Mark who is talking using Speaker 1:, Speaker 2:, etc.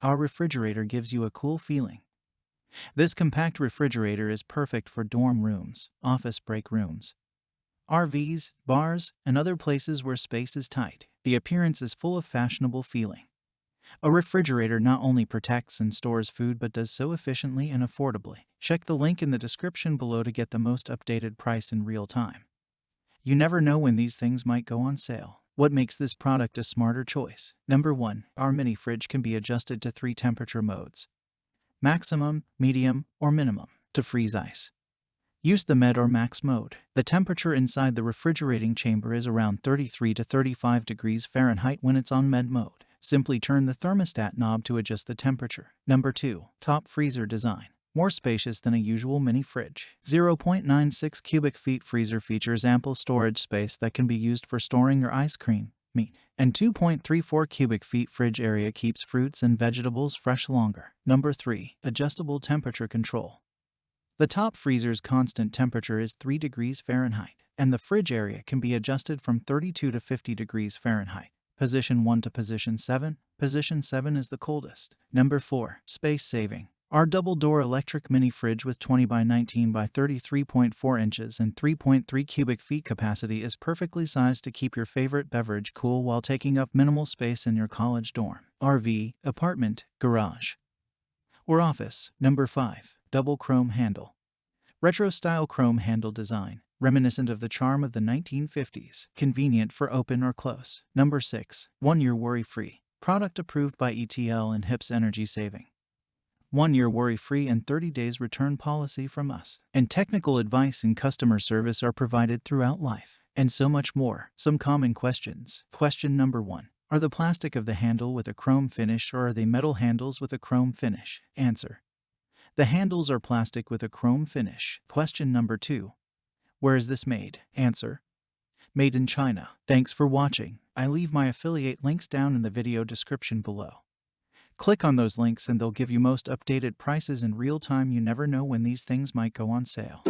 Speaker 1: Our refrigerator gives you a cool feeling. This compact refrigerator is perfect for dorm rooms, office break rooms, RVs, bars, and other places where space is tight. The appearance is full of fashionable feeling. A refrigerator not only protects and stores food but does so efficiently and affordably. Check the link in the description below to get the most updated price in real time. You never know when these things might go on sale. What makes this product a smarter choice? Number 1. Our mini fridge can be adjusted to 3 temperature modes: maximum, medium, or minimum, to freeze ice. Use the med or max mode. The temperature inside the refrigerating chamber is around 33 to 35 degrees Fahrenheit when it's on med mode. Simply turn the thermostat knob to adjust the temperature. Number 2. Top freezer design. More spacious than a usual mini fridge. 0.96 cubic feet freezer features ample storage space that can be used for storing your ice cream, meat, and 2.34 cubic feet fridge area keeps fruits and vegetables fresh longer. Number 3. Adjustable temperature control. The top freezer's constant temperature is 3 degrees Fahrenheit, and the fridge area can be adjusted from 32 to 50 degrees Fahrenheit. Position 1 to Position 7. Position 7 is the coldest. Number 4. Space saving. Our double-door electric mini fridge with 20 by 19 by 33.4 inches and 3.3 cubic feet capacity is perfectly sized to keep your favorite beverage cool while taking up minimal space in your college dorm, RV, apartment, garage, or office. Number 5. Double chrome handle. Retro-style chrome handle design, reminiscent of the charm of the 1950s. Convenient for open or close. Number 6. 1 year worry-free. Product approved by ETL and HIPS Energy Saving. 1 year worry-free and 30 days return policy from us. And technical advice and customer service are provided throughout life. And so much more. Some common questions. Question number 1. Are the plastic of the handle with a chrome finish or are they metal handles with a chrome finish? Answer. The handles are plastic with a chrome finish. Question number 2. Where is this made? Answer. Made in China. Thanks for watching. I leave my affiliate links down in the video description below. Click on those links and they'll give you most updated prices in real time. You never know when these things might go on sale.